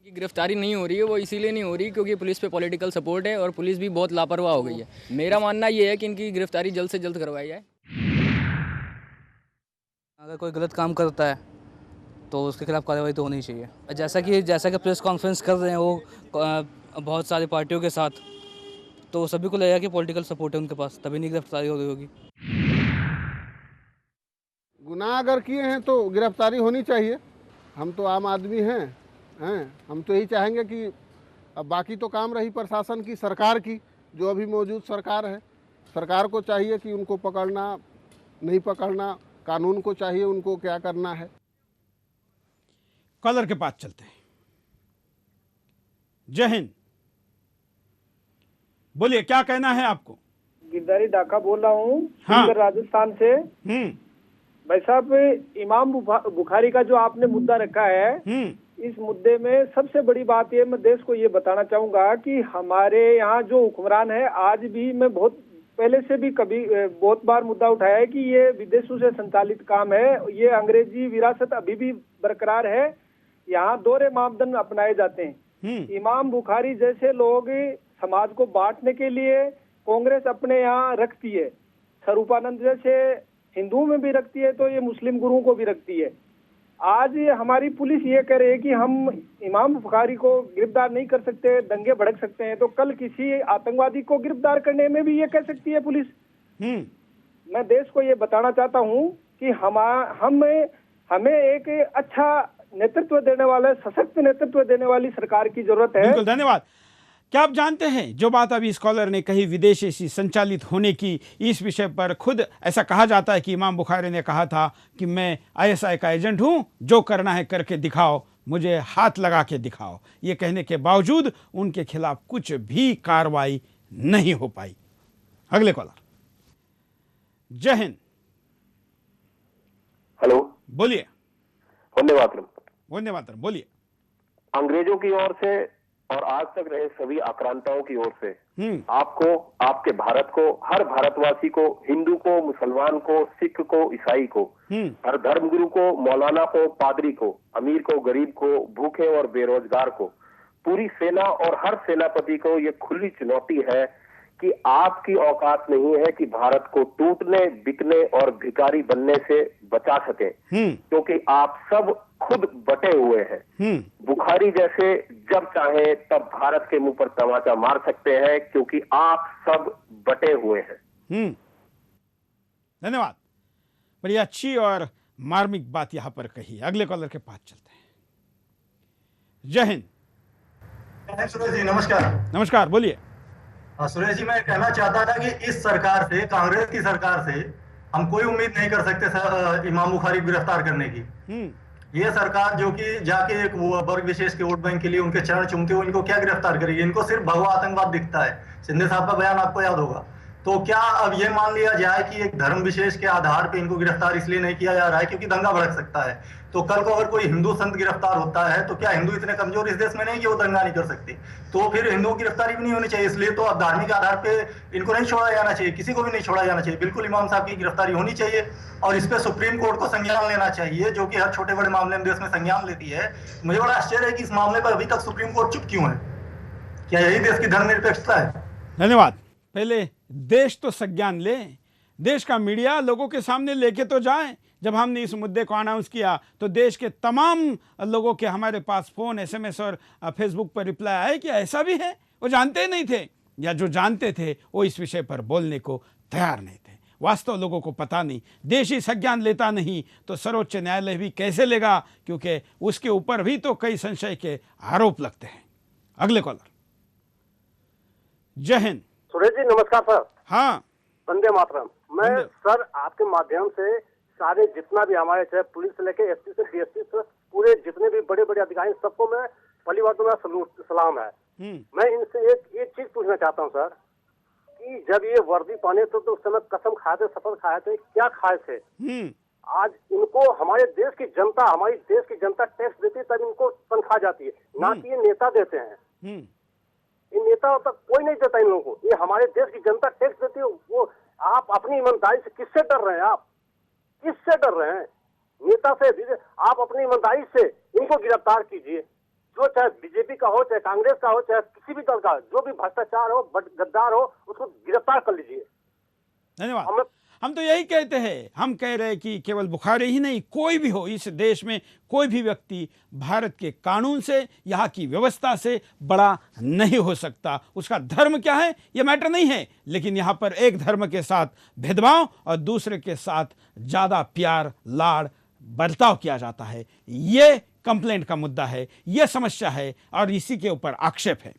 गिरफ्तारी नहीं हो रही है वो इसीलिए नहीं हो रही क्योंकि पुलिस पे पॉलिटिकल सपोर्ट है और पुलिस भी बहुत लापरवाह हो गई है। मेरा मानना ये है कि इनकी गिरफ्तारी जल्द से जल्द करवाई जाए। अगर कोई गलत काम करता है तो उसके खिलाफ कार्रवाई तो होनी चाहिए। जैसा कि प्रेस कॉन्फ्रेंस कर रहे हैं वो बहुत सारी पार्टियों के साथ, तो सभी को लगेगा कि पॉलिटिकल सपोर्ट है उनके पास, तभी नहीं गिरफ्तारी हो रही होगी। गुनाह अगर किए हैं तो गिरफ्तारी होनी चाहिए। हम तो आम आदमी हैं, हम तो यही चाहेंगे कि अब बाकी तो काम रही प्रशासन की, सरकार की, जो अभी मौजूद सरकार है, सरकार को चाहिए कि उनको पकड़ना नहीं पकड़ना, कानून को चाहिए उनको क्या करना है। कॉलर के पास चलते हैं। जय हिंद, बोलिए क्या कहना है आपको? गिरधारी डाका बोल रहा हूँ, हाँ। राजस्थान से। भाई साहब, इमाम बुखारी का जो आपने मुद्दा रखा है, इस मुद्दे में सबसे बड़ी बात ये मैं देश को ये बताना चाहूंगा कि हमारे यहाँ जो हुक्मरान है, आज भी मैं बहुत पहले से भी बहुत बार मुद्दा उठाया है कि ये विदेशों से संचालित काम है, ये अंग्रेजी विरासत अभी भी बरकरार है, यहाँ दोहरे मापदंड अपनाए जाते हैं। इमाम बुखारी जैसे लोग समाज को बांटने के लिए कांग्रेस अपने यहाँ रखती है, स्वरूपानंद जैसे हिंदुओं में भी रखती है, तो ये मुस्लिम गुरुओं को भी रखती है। आज हमारी पुलिस ये कह रही है कि हम इमाम बुखारी को गिरफ्तार नहीं कर सकते, दंगे भड़क सकते हैं, तो कल किसी आतंकवादी को गिरफ्तार करने में भी ये कह सकती है पुलिस। मैं देश को ये बताना चाहता हूँ कि हमें एक अच्छा नेतृत्व देने वाला, सशक्त नेतृत्व देने वाली सरकार की जरूरत है। बिल्कुल, धन्यवाद। क्या आप जानते हैं जो बात अभी स्कॉलर ने कही विदेशी से संचालित होने की, इस विषय पर खुद ऐसा कहा जाता है कि इमाम बुखारी ने कहा था कि मैं आईएसआई का एजेंट हूं, जो करना है करके दिखाओ, मुझे हाथ लगा के दिखाओ। ये कहने के बावजूद उनके खिलाफ कुछ भी कार्रवाई नहीं हो पाई। अगले कॉलर। जय हिंद। हेलो, बोलिए। वंदे मातरम। वंदे मातरम, बोलिए। अंग्रेजों की ओर से और आज तक रहे सभी आक्रांताओं की ओर से आपको, आपके भारत को, हर भारतवासी को, हिंदू को, मुसलमान को, सिख को, ईसाई को, हर धर्मगुरु को, मौलाना को, पादरी को, अमीर को, गरीब को, भूखे और बेरोजगार को, पूरी सेना और हर सेनापति को ये खुली चुनौती है कि आपकी औकात नहीं है कि भारत को टूटने, बिकने और भिखारी बनने से बचा सके, क्योंकि आप सब खुद बटे हुए हैं। बुखारी जैसे जब चाहे तब भारत के मुंह पर तमाचा मार सकते हैं, क्योंकि आप सब बटे हुए हैं। धन्यवाद। बड़ी अच्छी और मार्मिक बात यहां पर कही। अगले कॉलर के पास चलते हैं। जय हिंद। सुरेश जी नमस्कार। नमस्कार, बोलिए। सुरेश जी, मैं कहना चाहता था कि इस सरकार से, कांग्रेस की सरकार से हम कोई उम्मीद नहीं कर सकते इमाम बुखारी को गिरफ्तार करने की। ये सरकार जो कि जाके एक वर्ग विशेष के वोट बैंक के लिए उनके चरण चूमते हुए इनको क्या गिरफ्तार करेगी? इनको सिर्फ भगवा आतंकवाद दिखता है। शिंदे साहब का बयान आपको याद होगा। तो क्या अब ये मान लिया जाए कि एक धर्म विशेष के आधार पे इनको गिरफ्तार इसलिए नहीं किया जा रहा है क्योंकि दंगा भड़क सकता है? तो कल को अगर कोई हिंदू संत गिरफ्तार होता है तो क्या हिंदू इतने कमजोर इस देश में नहीं कि वो दंगा नहीं कर सकते? तो फिर हिंदुओं की गिरफ्तारी भी नहीं होनी चाहिए। इसलिए तो अब धार्मिक आधार पे इनको नहीं छोड़ा जाना चाहिए, किसी को भी नहीं छोड़ा जाना चाहिए। बिल्कुल इमाम साहब की गिरफ्तारी होनी चाहिए और इस पे सुप्रीम कोर्ट को संज्ञान लेना चाहिए, जो कि हर छोटे बड़े मामले में देश में संज्ञान लेती है। मुझे बड़ा आश्चर्य है कि इस मामले पर अभी तक सुप्रीम कोर्ट चुप क्यों है? क्या यही देश की धर्मनिरपेक्षता है? धन्यवाद। पहले देश तो संज्ञान ले, देश का मीडिया लोगों के सामने लेके तो जाए। जब हमने इस मुद्दे को अनाउंस किया तो देश के तमाम लोगों के हमारे पास फोन, एसएमएस और फेसबुक पर रिप्लाई आए कि ऐसा भी है। वो जानते नहीं थे, या जो जानते थे वो इस विषय पर बोलने को तैयार नहीं थे। वास्तव लोगों को पता नहीं। देश ही संज्ञान लेता नहीं तो सर्वोच्च न्यायालय भी कैसे लेगा, क्योंकि उसके ऊपर भी तो कई संशय के आरोप लगते हैं। अगले कॉलर। जय हिंद। सुरेश जी नमस्कार सर। हाँ, वंदे मातरम। मैं सर आपके माध्यम से सारे जितना भी हमारे चाहे पुलिस से लेके एसपी से डीएसपी से पूरे जितने भी बड़े बड़े अधिकारी सबको मैं पहली बात तो मेरा सलाम है। मैं इनसे एक चीज पूछना चाहता हूँ सर कि जब ये वर्दी पहने थे तो उस समय कसम खाए थे, शपथ खाए थे, क्या खाए थे? आज इनको हमारे देश की जनता, हमारी देश की जनता टैक्स देती है तब इनको तनख्वाह जाती है, ना कि ये नेता देते हैं। इन नेताओं तक कोई नहीं देता इन लोगों को, ये हमारे देश की जनता टैक्स देती है। वो आप अपनी ईमानदारी से किससे डर रहे हैं? आप किससे डर रहे हैं? नेता से? आप अपनी ईमानदारी से इनको गिरफ्तार कीजिए। जो चाहे बीजेपी का हो, चाहे कांग्रेस का हो, चाहे किसी भी दल का, जो भी भ्रष्टाचार हो, गद्दार हो, उसको गिरफ्तार कर लीजिए। धन्यवाद। हम तो यही कहते हैं, हम कह रहे हैं कि केवल बुखारी ही नहीं, कोई भी हो इस देश में, कोई भी व्यक्ति भारत के कानून से, यहाँ की व्यवस्था से बड़ा नहीं हो सकता। उसका धर्म क्या है ये मैटर नहीं है, लेकिन यहाँ पर एक धर्म के साथ भेदभाव और दूसरे के साथ ज़्यादा प्यार लाड़ बर्ताव किया जाता है। ये कंप्लेंट का मुद्दा है, ये समस्या है और इसी के ऊपर आक्षेप है।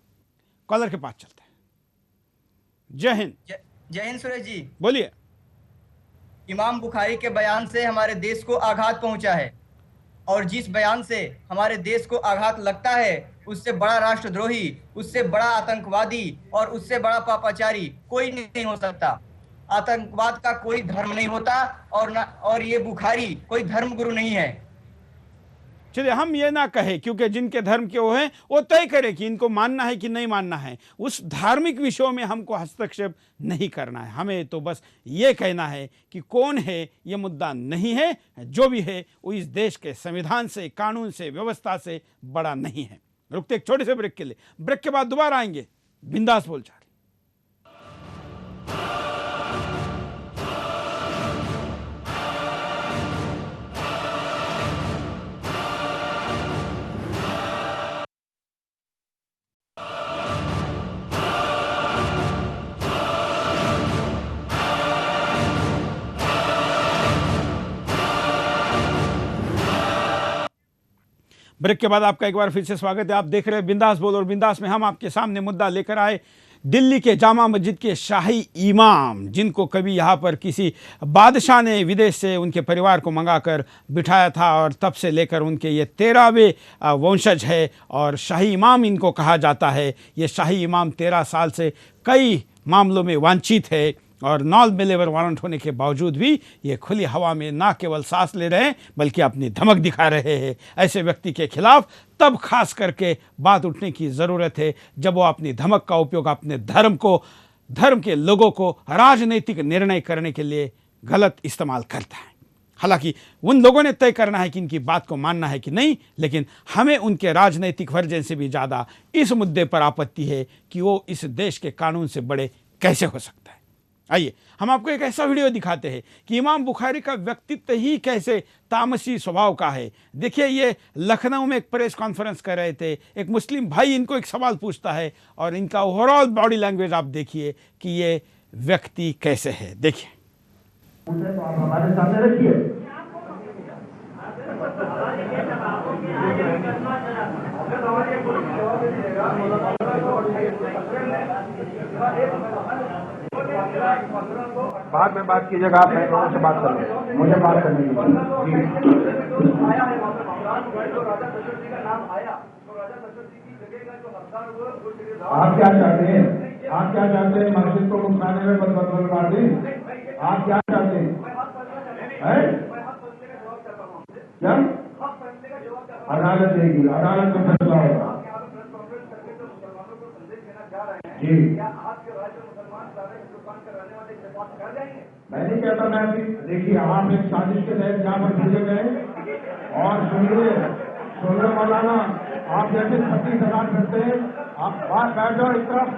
कॉलर के पास चलते हैं। जय हिंद। जय हिंद सुरेश जी, बोलिए। इमाम बुखारी के बयान से हमारे देश को आघात पहुंचा है और जिस बयान से हमारे देश को आघात लगता है उससे बड़ा राष्ट्रद्रोही, उससे बड़ा आतंकवादी और उससे बड़ा पापाचारी कोई नहीं हो सकता। आतंकवाद का कोई धर्म नहीं होता और ये बुखारी कोई धर्म गुरु नहीं है। चलिए हम ये ना कहे, क्योंकि जिनके धर्म के वो हैं वो तय करे कि इनको मानना है कि नहीं मानना है। उस धार्मिक विषयों में हमको हस्तक्षेप नहीं करना है। हमें तो बस ये कहना है कि कौन है ये मुद्दा नहीं है। जो भी है वो इस देश के संविधान से, कानून से, व्यवस्था से बड़ा नहीं है। रुकते एक छोटे से ब्रेक के लिए, ब्रेक के बाद दोबारा आएंगे बिंदास बोलचाल। ब्रेक के बाद आपका एक बार फिर से स्वागत है। आप देख रहे हैं बिंदास बोल, और बिंदास में हम आपके सामने मुद्दा लेकर आए दिल्ली के जामा मस्जिद के शाही इमाम, जिनको कभी यहाँ पर किसी बादशाह ने विदेश से उनके परिवार को मंगाकर बिठाया था और तब से लेकर उनके ये 13वें वंशज है और शाही इमाम इनको कहा जाता है। ये शाही इमाम 13 साल से कई मामलों में वांछित है और नॉन बिलीवर वारंट होने के बावजूद भी ये खुली हवा में ना केवल सांस ले रहे हैं बल्कि अपनी धमक दिखा रहे हैं। ऐसे व्यक्ति के खिलाफ तब खास करके बात उठने की ज़रूरत है जब वो अपनी धमक का उपयोग अपने धर्म के लोगों को राजनीतिक निर्णय करने के लिए गलत इस्तेमाल करता है। हालांकि उन लोगों ने तय करना है कि इनकी बात को मानना है कि नहीं, लेकिन हमें उनके राजनीतिक वर्जन से भी ज़्यादा इस मुद्दे पर आपत्ति है कि वो इस देश के कानून से बड़े कैसे हो सकता है। आइए हम आपको एक ऐसा वीडियो दिखाते हैं कि इमाम बुखारी का व्यक्तित्व ही कैसे तामसी स्वभाव का है। देखिए, ये लखनऊ में एक प्रेस कॉन्फ्रेंस कर रहे थे, एक मुस्लिम भाई इनको एक सवाल पूछता है और इनका ओवरऑल बॉडी लैंग्वेज आप देखिए कि ये व्यक्ति कैसे है। देखिए। हमारे सामने रखिए। बाद में बात कीजिएगा, आप नए लोगों से बात कर लो, मुझे बात करनी है। आप क्या चाहते हैं? आप क्या चाहते हैं? मस्जिद को नुकसाने में बदबदल मार दें? आप क्या चाहते हैं? क्या अदालत देगी? अदालत में फैसला होगा जी। मैं नहीं कहता, मैं देखिए आप एक साजिश के तहत यहाँ पर भेजे गए और सुनिए मौलाना, आप जैसे 36,000 करते हैं, आप बात बैठ जाओ इस तरफ,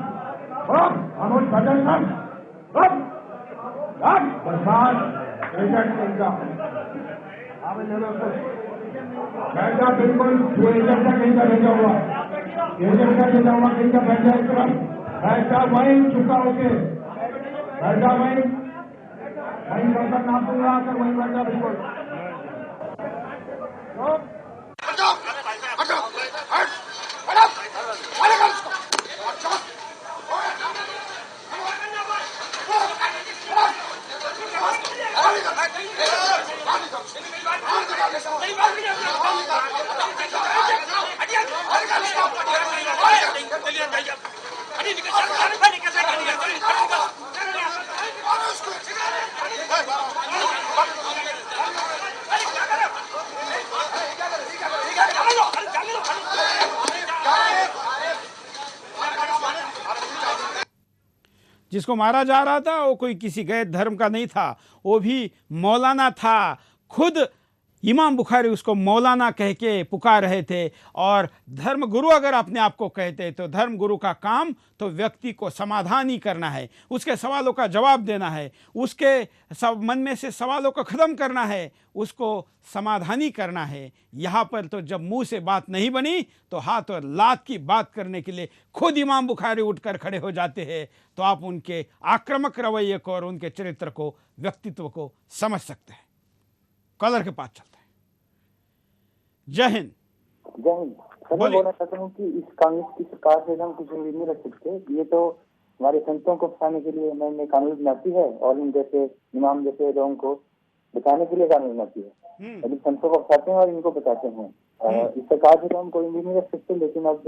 हम उस बजट बैठ जाओ, बिल्कुल एजेंट का कहीं का भेजा हुआ, एजेंट का भेजा हुआ कहीं का बैठ जाए इस तरफ, बैठ जाओ वहीं चुका होके, बैठ जाओ वहीं बर्तन नाम दूंगा आकर वहीं बैठ जाओ बिल्कुल। जिसको मारा जा रहा था वो कोई किसी गैर धर्म का नहीं था, वो भी मौलाना था, खुद इमाम बुखारी उसको मौलाना कह के पुकार रहे थे, और धर्म गुरु अगर अपने आप को कहते तो धर्म गुरु का काम तो व्यक्ति को समाधान ही करना है, उसके सवालों का जवाब देना है, उसके मन में से सवालों को ख़त्म करना है, उसको समाधानी करना है। यहाँ पर तो जब मुंह से बात नहीं बनी तो हाथ और लात की बात करने के लिए खुद इमाम बुखारी उठकर खड़े हो जाते हैं, तो आप उनके आक्रामक रवैये को और उनके चरित्र को, व्यक्तित्व को समझ सकते हैं। कॉलर के पास चलते हैं। जय हिंद। जय हिंद। सर मैं बोलना चाहता हूँ कि इस कांग्रेस की सरकार से हम कुछ उम्मीद नहीं रख सकते। ये तो हमारे संतों को फंसाने के लिए नए नए कानून बनाती है और इन जैसे इमाम जैसे लोगों को बचाने के लिए कानून बनाती है। लेकिन संतों को फंसाते हैं और इनको बचाते हैं। इस सरकार से तो हम कोई उम्मीद नहीं रख सकते, लेकिन अब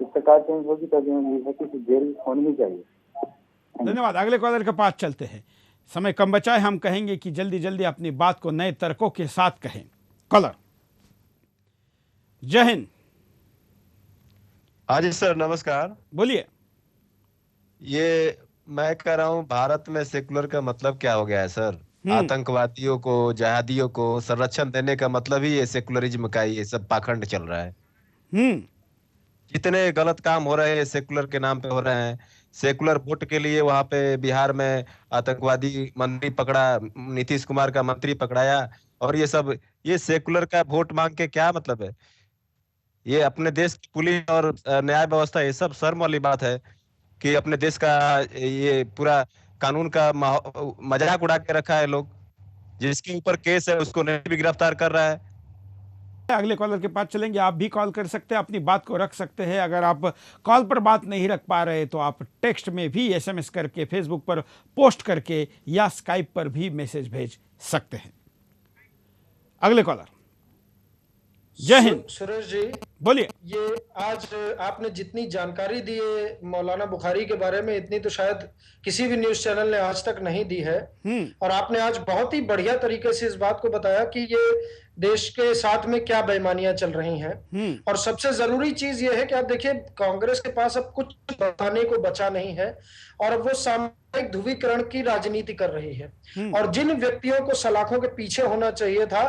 इस सरकार चेंज होगी तो उम्मीद है कि जेल होनी ही चाहिए। धन्यवाद। अगले कॉलर के पास चलते हैं। समय कम बचा है, हम कहेंगे कि जल्दी जल्दी अपनी बात को नए तर्कों के साथ कहें। कॉलर। जय हिंद। हाँ जी सर, नमस्कार। बोलिए। ये मैं कह रहा हूँ, भारत में सेकुलर का मतलब क्या हो गया है सर? आतंकवादियों को, जहादियों को संरक्षण देने का मतलब ही ये सेकुलरिज्म का ये सब पाखंड चल रहा है। जितने गलत काम हो रहे हैं सेकुलर के नाम पे हो रहे हैं। सेकुलर वोट के लिए वहां पे बिहार में आतंकवादी मंत्री पकड़ा, नीतीश कुमार का मंत्री पकड़ाया, और ये सब ये सेकुलर का वोट मांग के क्या मतलब है? ये अपने देश की पुलिस और न्याय व्यवस्था, ये सब शर्म वाली बात है कि अपने देश का ये पूरा कानून का मजाक उड़ा के रखा है लोग। जिसके ऊपर केस है उसको नहीं भी गिरफ्तार कर रहा है। अगले कॉलर के पास चलेंगे। आप भी कॉल कर सकते हैं, अपनी बात को रख सकते हैं। अगर आप कॉल पर बात नहीं रख पा रहे तो आप टेक्स्ट में भी, SMS करके, फेसबुक पर पोस्ट करके या स्काइप पर भी मैसेज भेज सकते हैं। अगले कॉलर। जय हिंद। सुरेश जी बोलिए। ये आज आपने जितनी जानकारी दी है मौलाना बुखारी के बारे में, इतनी तो शायद किसी भी न्यूज चैनल ने आज तक नहीं दी है। और आपने आज बहुत ही बढ़िया तरीके से इस बात को बताया कि ये देश के साथ में क्या बेईमानियां चल रही हैं। और सबसे जरूरी चीज ये है कि आप देखिए, कांग्रेस के पास अब कुछ बताने को बचा नहीं है और अब वो सामूहिक ध्रुवीकरण की राजनीति कर रही है। और जिन व्यक्तियों को सलाखों के पीछे होना चाहिए था,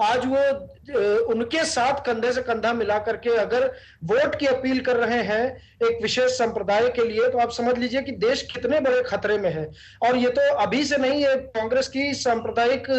आज वो उनके साथ कंधे से कंधा मिला करके अगर वोट की अपील कर रहे हैं एक विशेष संप्रदाय के लिए, तो आप समझ लीजिए कि देश कितने बड़े खतरे में है। और ये तो अभी से नहीं है, कांग्रेस की सांप्रदायिक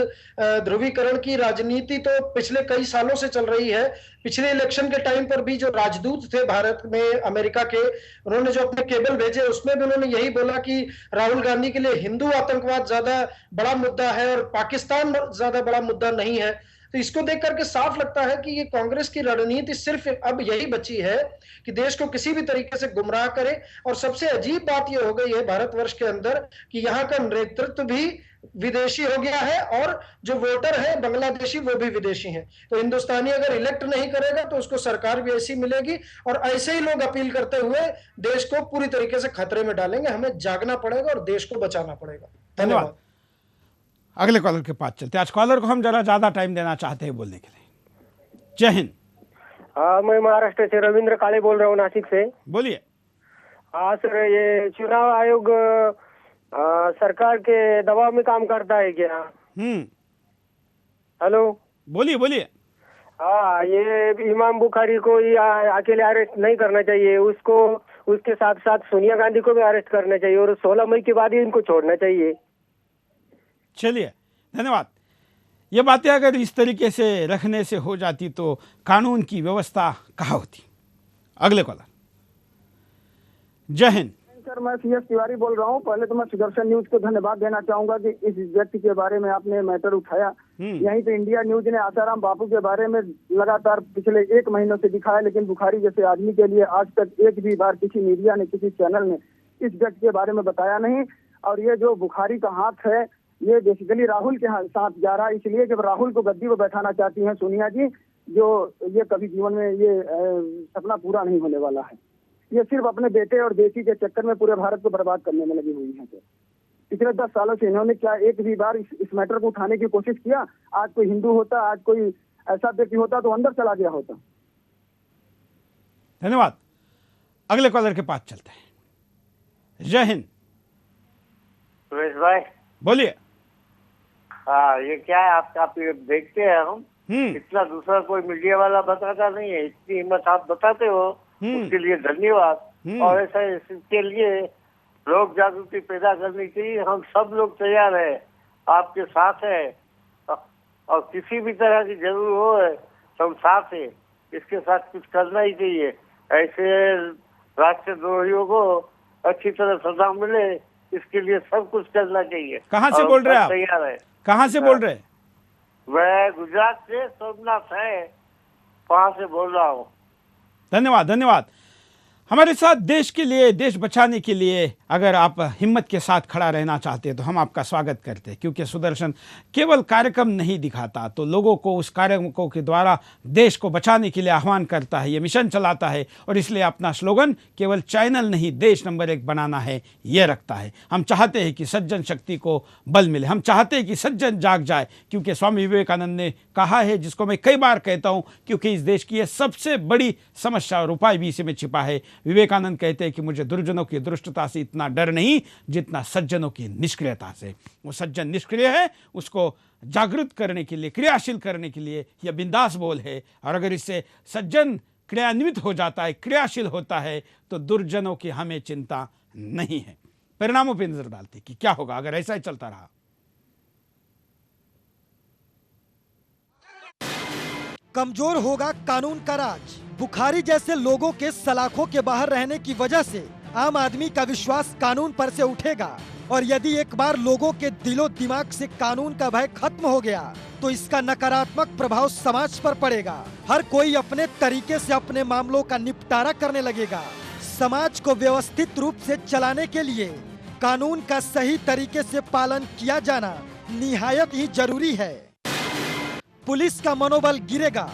ध्रुवीकरण की राजनीति तो पिछले कई सालों से चल रही है। पिछले इलेक्शन के टाइम पर भी जो राजदूत थे भारत में अमेरिका के, उन्होंने जो अपने केबल भेजे उसमें भी उन्होंने यही बोला कि राहुल गांधी के लिए हिंदू आतंकवाद ज्यादा बड़ा मुद्दा है और पाकिस्तान ज्यादा बड़ा मुद्दा नहीं है। तो इसको देख करके साफ लगता है कि ये कांग्रेस की रणनीति सिर्फ अब यही बची है कि देश को किसी भी तरीके से गुमराह करे। और सबसे अजीब बात ये हो गई है भारतवर्ष के अंदर कि यहाँ का नेतृत्व भी विदेशी हो गया है और जो वोटर है बांग्लादेशी वो भी विदेशी हैं। तो हिंदुस्तानी अगर इलेक्ट नहीं करेगा तो उसको सरकार भी ऐसी मिलेगी और ऐसे ही लोग अपील करते हुए देश को पूरी तरीके से खतरे में डालेंगे। हमें जागना पड़ेगा और देश को बचाना पड़ेगा। धन्यवाद। अगले कॉलर के पास चलते हैं। आज कॉलर को हम जरा ज्यादा टाइम देना चाहते हैं बोलने के लिए। जय हिंद। मैं महाराष्ट्र से रविंद्र काले बोल रहा हूँ, नासिक से। बोलिए। हाँ सर, ये चुनाव आयोग सरकार के दबाव में काम करता है क्या? हेलो, बोलिए बोलिए। हाँ, ये इमाम बुखारी को अकेले अरेस्ट नहीं करना चाहिए, उसको उसके साथ साथ सोनिया गांधी को भी अरेस्ट करना चाहिए और 16 मई के बाद ही इनको छोड़ना चाहिए। चलिए, धन्यवाद। ये बातें अगर इस तरीके से रखने से हो जाती तो कानून की व्यवस्था कहाँ होती। अगले कॉलर। जय हिंद। सर, मैं CS तिवारी बोल रहा हूँ। पहले तो मैं सुदर्शन न्यूज को धन्यवाद देना चाहूंगा कि इस व्यक्ति के बारे में आपने मैटर उठाया। यहीं पे इंडिया न्यूज ने आसाराम बापू के बारे में लगातार पिछले 1 महीनों से दिखाया, लेकिन बुखारी जैसे आदमी के लिए आज तक एक भी बार किसी मीडिया ने, किसी चैनल ने इस व्यक्ति के बारे में बताया नहीं। और ये जो बुखारी का हाथ है ये बेसिकली राहुल के साथ जा रहा है, इसलिए जब राहुल को गद्दी पर बैठाना चाहती हैं सोनिया जी, जो ये कभी जीवन में ये सपना पूरा नहीं होने वाला है। ये सिर्फ अपने बेटे और बेटी के चक्कर में पूरे भारत को बर्बाद करने में लगी हुई है। पिछले 10 सालों से इन्होंने क्या एक भी बार इस मैटर को उठाने की कोशिश किया? आज कोई हिंदू होता, आज कोई ऐसा व्यक्ति होता तो अंदर चला गया होता। धन्यवाद। अगले कॉलर के पास चलते हैं। जय हिंद। सुरेश भाई बोलिए। हाँ, ये क्या है आप देखते हैं हम इतना दूसरा कोई मीडिया वाला बताता नहीं है। इतनी हिम्मत आप बताते हो, उसके लिए धन्यवाद। और ऐसा इसके लिए लोग जागृति पैदा करनी चाहिए। हम सब लोग तैयार है, आपके साथ है, और किसी भी तरह की जरूरत हो हम साथ है। इसके साथ कुछ करना ही चाहिए। ऐसे राष्ट्रद्रोहियों को अच्छी तरह सजा मिले, इसके लिए सब कुछ करना चाहिए। कहाँ से बोल रहे हैं आप? तैयार है। कहाँ से बोल रहे हैं? मैं गुजरात से सोमनाथ है, वहाँ से बोल रहा हूँ। धन्यवाद, धन्यवाद। हमारे साथ देश के लिए, देश बचाने के लिए अगर आप हिम्मत के साथ खड़ा रहना चाहते हैं तो हम आपका स्वागत करते हैं, क्योंकि सुदर्शन केवल कार्यक्रम नहीं दिखाता तो लोगों को उस कार्यक्रमों के द्वारा देश को बचाने के लिए आह्वान करता है, ये मिशन चलाता है। और इसलिए अपना स्लोगन केवल चैनल नहीं, देश नंबर 1 बनाना है, ये रखता है। हम चाहते हैं कि सज्जन शक्ति को बल मिले, हम चाहते हैं कि सज्जन जाग जाए, क्योंकि स्वामी विवेकानंद ने कहा है, जिसको मैं कई बार कहता हूँ, क्योंकि इस देश की यह सबसे बड़ी समस्या और उपाय भी इसी में छिपा है। विवेकानंद कहते हैं कि मुझे दुर्जनों की दुष्टता से इतना डर नहीं जितना सज्जनों की निष्क्रियता से। वो सज्जन निष्क्रिय है, उसको जागृत करने के लिए, क्रियाशील करने के लिए यह बिंदास बोल है। और अगर इससे सज्जन क्रियान्वित हो जाता है, क्रियाशील होता है, तो दुर्जनों की हमें चिंता नहीं है। परिणामों पर नजर डालते कि क्या होगा अगर ऐसा ही चलता रहा। कमजोर होगा कानून का राज। बुखारी जैसे लोगों के सलाखों के बाहर रहने की वजह से आम आदमी का विश्वास कानून पर से उठेगा। और यदि एक बार लोगों के दिलो दिमाग से कानून का भय खत्म हो गया तो इसका नकारात्मक प्रभाव समाज पर पड़ेगा। हर कोई अपने तरीके से अपने मामलों का निपटारा करने लगेगा। समाज को व्यवस्थित रूप से चलाने के लिए कानून का सही तरीके से पालन किया जाना निहायत ही जरूरी है। पुलिस का मनोबल गिरेगा।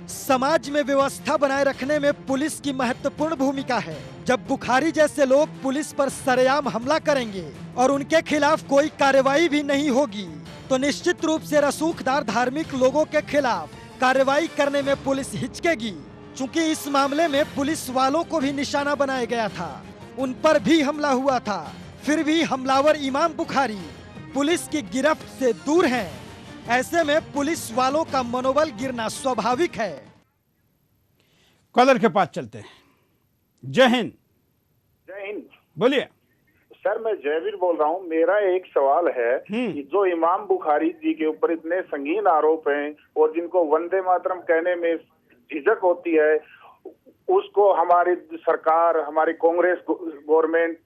समाज में व्यवस्था बनाए रखने में पुलिस की महत्वपूर्ण भूमिका है। जब बुखारी जैसे लोग पुलिस पर सरेआम हमला करेंगे और उनके खिलाफ कोई कार्रवाई भी नहीं होगी तो निश्चित रूप से रसूखदार धार्मिक लोगों के खिलाफ कार्रवाई करने में पुलिस हिचकेगी। चूंकि इस मामले में पुलिस वालों को भी निशाना बनाया गया था, उन पर भी हमला हुआ था, फिर भी हमलावर इमाम बुखारी पुलिस की गिरफ्त से दूर हैं। ऐसे में पुलिस वालों का मनोबल गिरना स्वाभाविक है। कॉलर के पास चलते हैं। जय हिंद। जय हिंद। बोलिए सर, मैं जयवीर बोल रहा हूँ। मेरा एक सवाल है कि जो इमाम बुखारी जी के ऊपर इतने संगीन आरोप हैं और जिनको वंदे मातरम कहने में झिझक होती है, उसको हमारी सरकार, हमारी कांग्रेस गवर्नमेंट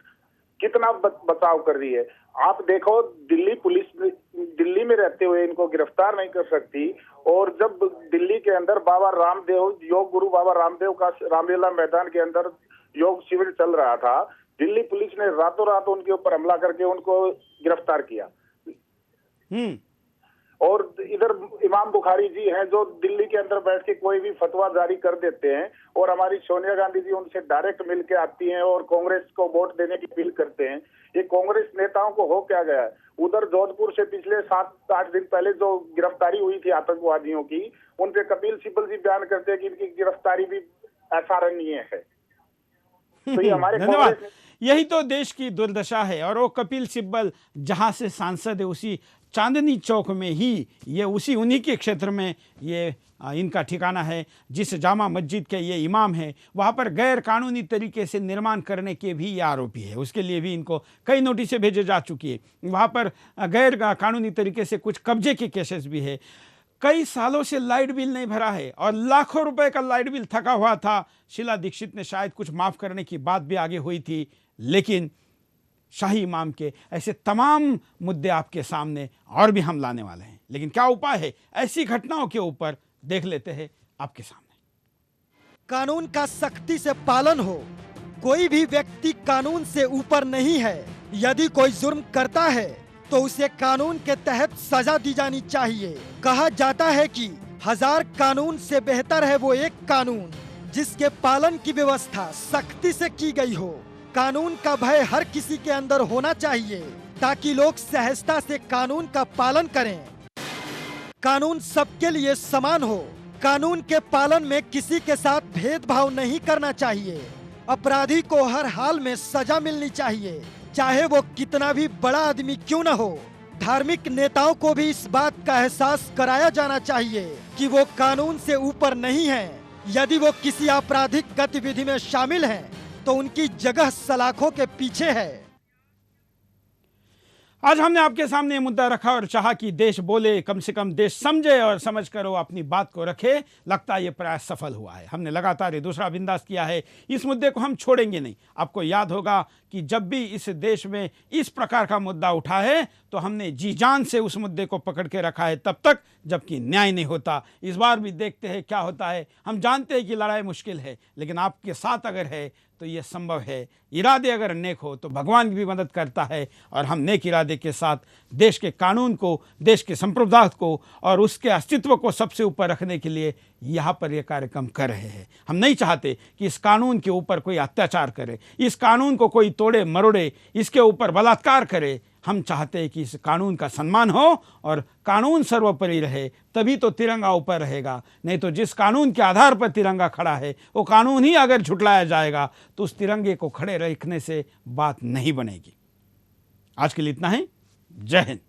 कितना बचाव कर रही है। आप देखो, दिल्ली पुलिस दिल्ली में रहते हुए इनको गिरफ्तार नहीं कर सकती। और जब दिल्ली के अंदर बाबा रामदेव, योग गुरु बाबा रामदेव का रामलीला मैदान के अंदर योग शिविर चल रहा था, दिल्ली पुलिस ने रातों रात उनके ऊपर हमला करके उनको गिरफ्तार किया। और इधर इमाम बुखारी जी हैं जो दिल्ली के अंदर बैठ के कोई भी फतवा जारी कर देते हैं। और हमारी सोनिया गांधी जी उनसे डायरेक्ट मिल के आती हैं और कांग्रेस को वोट देने की अपील करते हैं। ये कांग्रेस नेताओं को हो क्या गया है? उधर जोधपुर से पिछले 7-8 दिन पहले जो गिरफ्तारी हुई थी आतंकवादियों की, उन पे कपिल सिब्बल जी बयान करते हैं कि इनकी गिरफ्तारी भी असराहनीय है। तो ये हमारे धन्यवाद। यही तो देश की दुर्दशा है। और वो कपिल सिब्बल जहां से सांसद है, उसी चांदनी चौक में ही ये उन्हीं के क्षेत्र में ये इनका ठिकाना है। जिस जामा मस्जिद के ये इमाम हैं, वहाँ पर गैर कानूनी तरीके से निर्माण करने के भी ये आरोपी है। उसके लिए भी इनको कई नोटिसें भेजे जा चुकी है। वहाँ पर गैर कानूनी तरीके से कुछ कब्जे के केसेस भी है। कई सालों से लाइट बिल नहीं भरा है और लाखों रुपए का लाइट बिल थका हुआ था। शीला दीक्षित ने शायद कुछ माफ़ करने की बात भी आगे हुई थी, लेकिन शाही इमाम के ऐसे तमाम मुद्दे आपके सामने और भी हम लाने वाले हैं। लेकिन क्या उपाय है ऐसी घटनाओं के ऊपर, देख लेते हैं आपके सामने। कानून का सख्ती से पालन हो। कोई भी व्यक्ति कानून से ऊपर नहीं है। यदि कोई जुर्म करता है तो उसे कानून के तहत सजा दी जानी चाहिए। कहा जाता है कि 1000 कानून से बेहतर है वो एक कानून जिसके पालन की व्यवस्था सख्ती से की गई हो। कानून का भय हर किसी के अंदर होना चाहिए ताकि लोग सहजता से कानून का पालन करें। कानून सबके लिए समान हो। कानून के पालन में किसी के साथ भेदभाव नहीं करना चाहिए। अपराधी को हर हाल में सजा मिलनी चाहिए, चाहे वो कितना भी बड़ा आदमी क्यों न हो। धार्मिक नेताओं को भी इस बात का एहसास कराया जाना चाहिए कि वो कानून से ऊपर नहीं हैं। यदि वो किसी आपराधिक गतिविधि में शामिल हैं, तो उनकी जगह सलाखों के पीछे है। आज हमने आपके सामने ये मुद्दा रखा और चाहा कि देश बोले, कम से कम देश समझे और समझ कर वो अपनी बात को रखे। लगता है ये प्रयास सफल हुआ है। हमने लगातार ये दूसरा बिंदास किया है। इस मुद्दे को हम छोड़ेंगे नहीं। आपको याद होगा कि जब भी इस देश में इस प्रकार का मुद्दा उठा है तो हमने जी जान से उस मुद्दे को पकड़ के रखा है, तब तक जबकि न्याय नहीं होता। इस बार भी देखते हैं क्या होता है। हम जानते हैं कि लड़ाई मुश्किल है, लेकिन आपके साथ अगर है तो ये संभव है। इरादे अगर नेक हो तो भगवान भी मदद करता है, और हम नेक इरादे के साथ देश के कानून को, देश के संप्रभुता को और उसके अस्तित्व को सबसे ऊपर रखने के लिए यहाँ पर यह कार्यक्रम कर रहे हैं। हम नहीं चाहते कि इस कानून के ऊपर कोई अत्याचार करे, इस कानून को कोई तोड़े मरोड़े, इसके ऊपर बलात्कार करे। हम चाहते हैं कि इस कानून का सम्मान हो और कानून सर्वोपरि रहे, तभी तो तिरंगा ऊपर रहेगा। नहीं तो जिस कानून के आधार पर तिरंगा खड़ा है वो कानून ही अगर झुटलाया जाएगा तो उस तिरंगे को खड़े रखने से बात नहीं बनेगी। आज के लिए इतना ही। जय हिंद।